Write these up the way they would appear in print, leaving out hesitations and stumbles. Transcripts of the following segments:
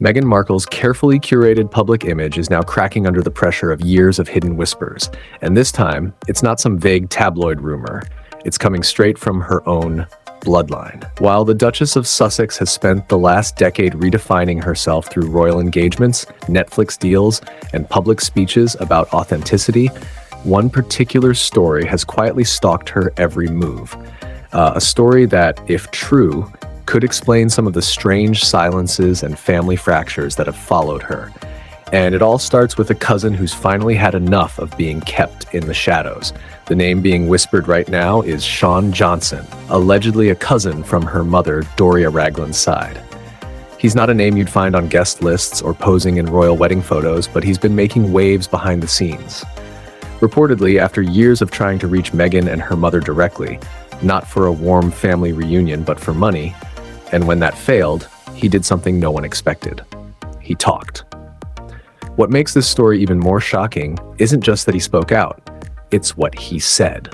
Meghan Markle's carefully curated public image is now cracking under the pressure of years of hidden whispers, and this time, it's not some vague tabloid rumor. It's coming straight from her own bloodline. While the Duchess of Sussex has spent the last decade redefining herself through royal engagements, Netflix deals, and public speeches about authenticity, one particular story has quietly stalked her every move. A story that, if true, could explain some of the strange silences and family fractures that have followed her. And it all starts with a cousin who's finally had enough of being kept in the shadows. The name being whispered right now is Shawn Johnson, allegedly a cousin from her mother, Doria Ragland's side. He's not a name you'd find on guest lists or posing in royal wedding photos, but he's been making waves behind the scenes. Reportedly, after years of trying to reach Meghan and her mother directly, not for a warm family reunion, but for money, and when that failed, he did something no one expected. He talked. What makes this story even more shocking isn't just that he spoke out, it's what he said.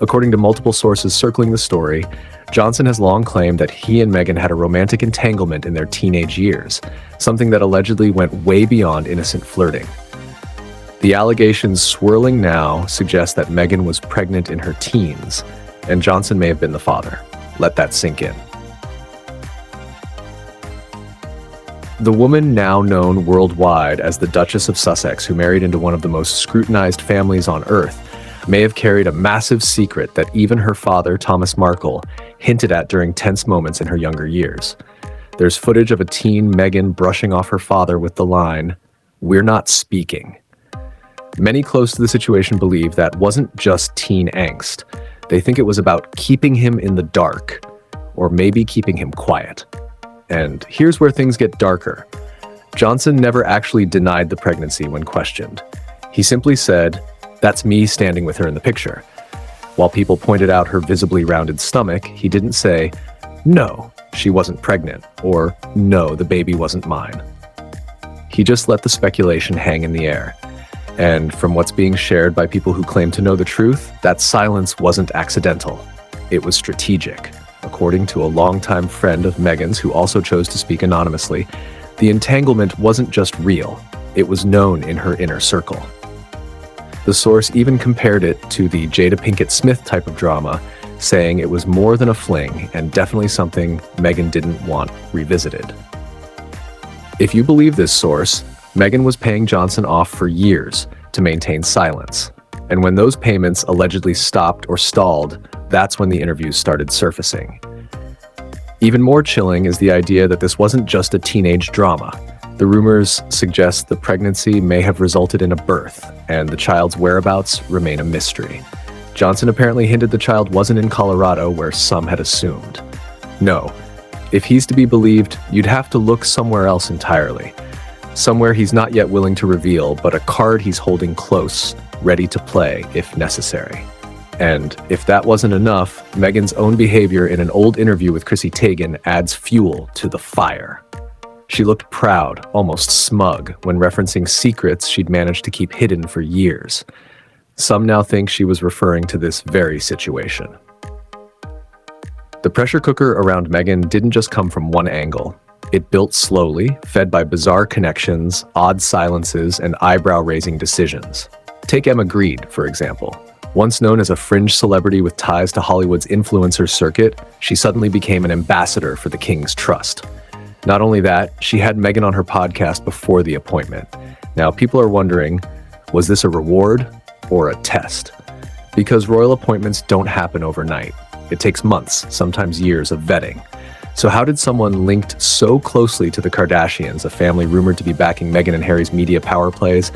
According to multiple sources circling the story, Johnson has long claimed that he and Meghan had a romantic entanglement in their teenage years, something that allegedly went way beyond innocent flirting. The allegations swirling now suggest that Meghan was pregnant in her teens, and Johnson may have been the father. Let that sink in. The woman now known worldwide as the Duchess of Sussex, who married into one of the most scrutinized families on earth, may have carried a massive secret that even her father, Thomas Markle, hinted at during tense moments in her younger years. There's footage of a teen Meghan brushing off her father with the line, "We're not speaking." Many close to the situation believe that wasn't just teen angst. They think it was about keeping him in the dark, or maybe keeping him quiet. And here's where things get darker. Johnson never actually denied the pregnancy when questioned. He simply said, "That's me standing with her in the picture." While people pointed out her visibly rounded stomach, he didn't say, "No, she wasn't pregnant," or "No, the baby wasn't mine." He just let the speculation hang in the air. And from what's being shared by people who claim to know the truth, that silence wasn't accidental. It was strategic. According to a longtime friend of Meghan's who also chose to speak anonymously, the entanglement wasn't just real, it was known in her inner circle. The source even compared it to the Jada Pinkett Smith type of drama, saying it was more than a fling and definitely something Meghan didn't want revisited. If you believe this source, Meghan was paying Johnson off for years to maintain silence. And when those payments allegedly stopped or stalled, that's when the interviews started surfacing. Even more chilling is the idea that this wasn't just a teenage drama. The rumors suggest the pregnancy may have resulted in a birth, and the child's whereabouts remain a mystery. Johnson apparently hinted the child wasn't in Colorado, where some had assumed. No, if he's to be believed, you'd have to look somewhere else entirely. Somewhere he's not yet willing to reveal, but a card he's holding close, ready to play if necessary. And if that wasn't enough, Meghan's own behavior in an old interview with Chrissy Teigen adds fuel to the fire. She looked proud, almost smug, when referencing secrets she'd managed to keep hidden for years. Some now think she was referring to this very situation. The pressure cooker around Meghan didn't just come from one angle. It built slowly, fed by bizarre connections, odd silences, and eyebrow-raising decisions. Take Emma Grede, for example. Once known as a fringe celebrity with ties to Hollywood's influencer circuit, she suddenly became an ambassador for the King's trust. Not only that, she had Meghan on her podcast before the appointment. Now, people are wondering, was this a reward or a test? Because royal appointments don't happen overnight. It takes months, sometimes years of vetting. So how did someone linked so closely to the Kardashians, a family rumored to be backing Meghan and Harry's media power plays,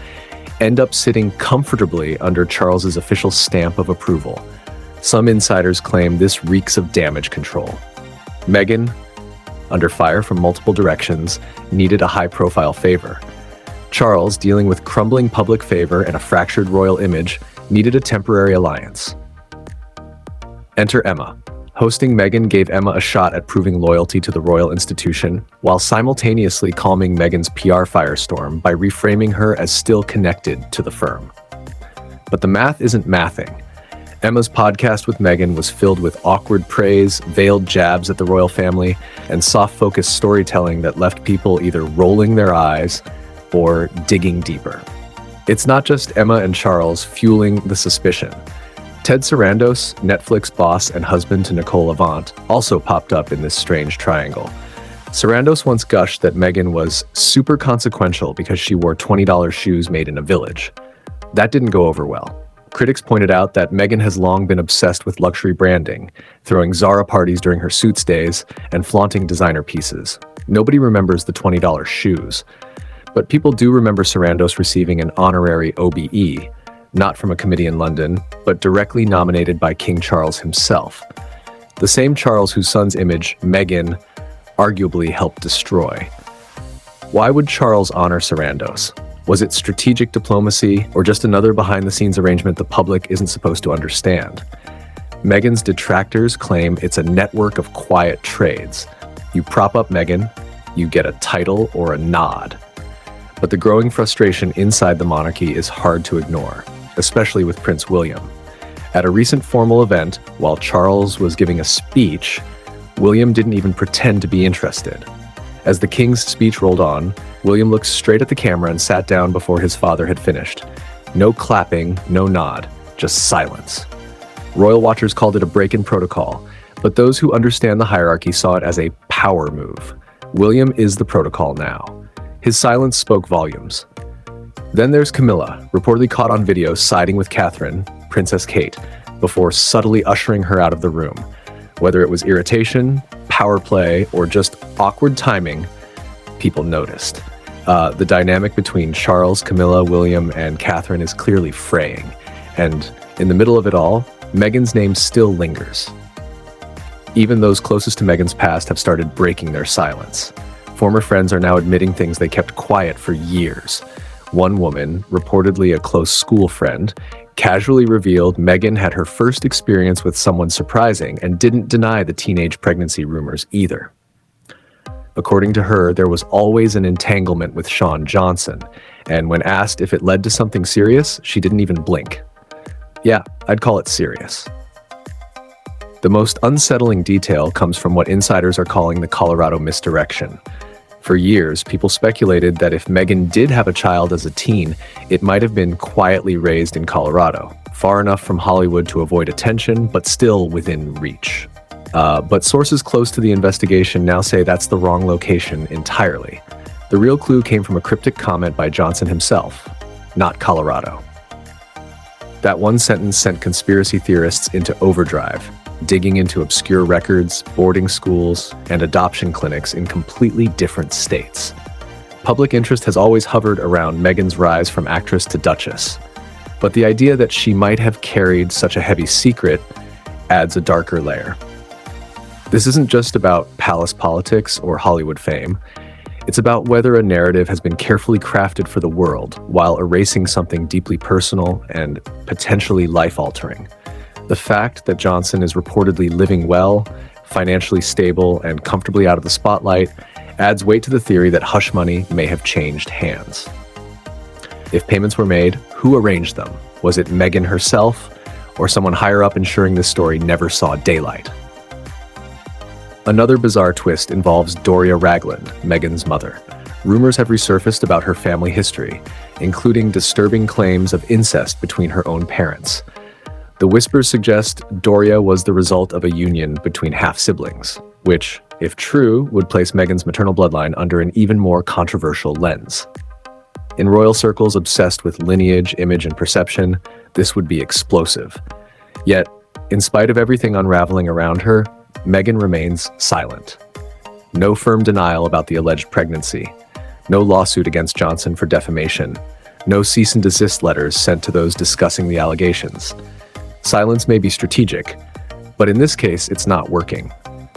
end up sitting comfortably under Charles's official stamp of approval? Some insiders claim this reeks of damage control. Meghan, under fire from multiple directions, needed a high-profile favor. Charles, dealing with crumbling public favor and a fractured royal image, needed a temporary alliance. Enter Emma. Hosting Meghan gave Emma a shot at proving loyalty to the royal institution, while simultaneously calming Meghan's PR firestorm by reframing her as still connected to the firm. But the math isn't mathing. Emma's podcast with Meghan was filled with awkward praise, veiled jabs at the royal family, and soft-focused storytelling that left people either rolling their eyes or digging deeper. It's not just Emma and Charles fueling the suspicion. Ted Sarandos, Netflix boss and husband to Nicole Avant, also popped up in this strange triangle. Sarandos once gushed that Meghan was super consequential because she wore $20 shoes made in a village. That didn't go over well. Critics pointed out that Meghan has long been obsessed with luxury branding, throwing Zara parties during her Suits days and flaunting designer pieces. Nobody remembers the $20 shoes. But people do remember Sarandos receiving an honorary OBE, not from a committee in London, but directly nominated by King Charles himself. The same Charles whose son's image Meghan arguably helped destroy. Why would Charles honor Sarandos? Was it strategic diplomacy or just another behind-the-scenes arrangement the public isn't supposed to understand? Meghan's detractors claim it's a network of quiet trades. You prop up Meghan, you get a title or a nod. But the growing frustration inside the monarchy is hard to ignore, especially with Prince William. At a recent formal event, while Charles was giving a speech, William didn't even pretend to be interested. As the king's speech rolled on, William looked straight at the camera and sat down before his father had finished. No clapping, no nod, just silence. Royal watchers called it a break in protocol, but those who understand the hierarchy saw it as a power move. William is the protocol now. His silence spoke volumes. Then there's Camilla, reportedly caught on video siding with Catherine, Princess Kate, before subtly ushering her out of the room. Whether it was irritation, power play, or just awkward timing, people noticed. The dynamic between Charles, Camilla, William, and Catherine is clearly fraying. And in the middle of it all, Meghan's name still lingers. Even those closest to Meghan's past have started breaking their silence. Former friends are now admitting things they kept quiet for years. One woman, reportedly a close school friend, casually revealed Meghan had her first experience with someone surprising and didn't deny the teenage pregnancy rumors either. According to her, there was always an entanglement with Shawn Johnson, and when asked if it led to something serious, she didn't even blink. Yeah, I'd call it serious. The most unsettling detail comes from what insiders are calling the Colorado misdirection. For years, people speculated that if Meghan did have a child as a teen, it might have been quietly raised in Colorado, far enough from Hollywood to avoid attention, but still within reach. But sources close to the investigation now say that's the wrong location entirely. The real clue came from a cryptic comment by Johnson himself, not Colorado. That one sentence sent conspiracy theorists into overdrive, digging into obscure records, boarding schools, and adoption clinics in completely different states. Public interest has always hovered around Meghan's rise from actress to duchess, but the idea that she might have carried such a heavy secret adds a darker layer. This isn't just about palace politics or Hollywood fame. It's about whether a narrative has been carefully crafted for the world while erasing something deeply personal and potentially life-altering. The fact that Johnson is reportedly living well, financially stable, and comfortably out of the spotlight adds weight to the theory that hush money may have changed hands. If payments were made, who arranged them? Was it Meghan herself, or someone higher up ensuring this story never saw daylight? Another bizarre twist involves Doria Ragland, Meghan's mother. Rumors have resurfaced about her family history, including disturbing claims of incest between her own parents. The whispers suggest Doria was the result of a union between half-siblings, which, if true, would place Meghan's maternal bloodline under an even more controversial lens. In royal circles obsessed with lineage, image, and perception, this would be explosive. Yet, in spite of everything unraveling around her, Meghan remains silent. No firm denial about the alleged pregnancy, no lawsuit against Johnson for defamation, no cease and desist letters sent to those discussing the allegations. Silence may be strategic, but in this case, it's not working.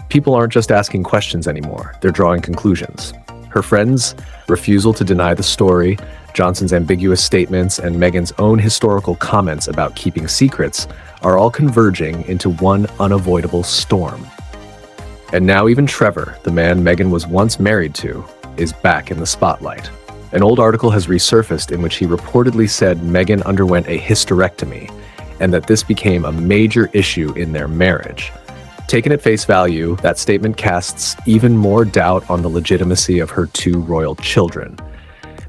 People aren't just asking questions anymore, they're drawing conclusions. Her friends' refusal to deny the story, Johnson's ambiguous statements, and Meghan's own historical comments about keeping secrets are all converging into one unavoidable storm. And now even Trevor, the man Meghan was once married to, is back in the spotlight. An old article has resurfaced in which he reportedly said Meghan underwent a hysterectomy, and that this became a major issue in their marriage. Taken at face value, that statement casts even more doubt on the legitimacy of her two royal children.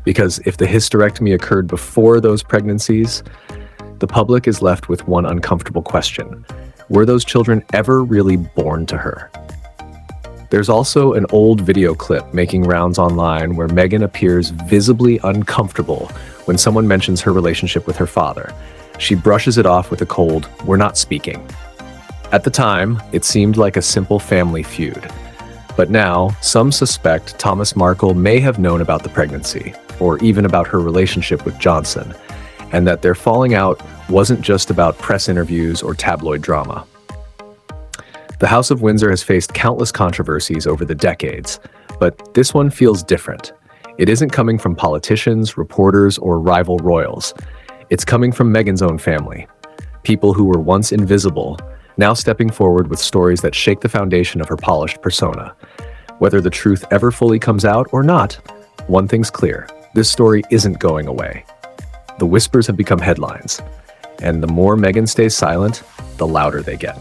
Because if the hysterectomy occurred before those pregnancies, the public is left with one uncomfortable question. Were those children ever really born to her? There's also an old video clip making rounds online where Meghan appears visibly uncomfortable when someone mentions her relationship with her father. She brushes it off with a cold, "We're not speaking." At the time, it seemed like a simple family feud. But now, some suspect Thomas Markle may have known about the pregnancy, or even about her relationship with Johnson, and that their falling out wasn't just about press interviews or tabloid drama. The House of Windsor has faced countless controversies over the decades, but this one feels different. It isn't coming from politicians, reporters, or rival royals. It's coming from Meghan's own family. People who were once invisible, now stepping forward with stories that shake the foundation of her polished persona. Whether the truth ever fully comes out or not, one thing's clear: this story isn't going away. The whispers have become headlines, and the more Meghan stays silent, the louder they get.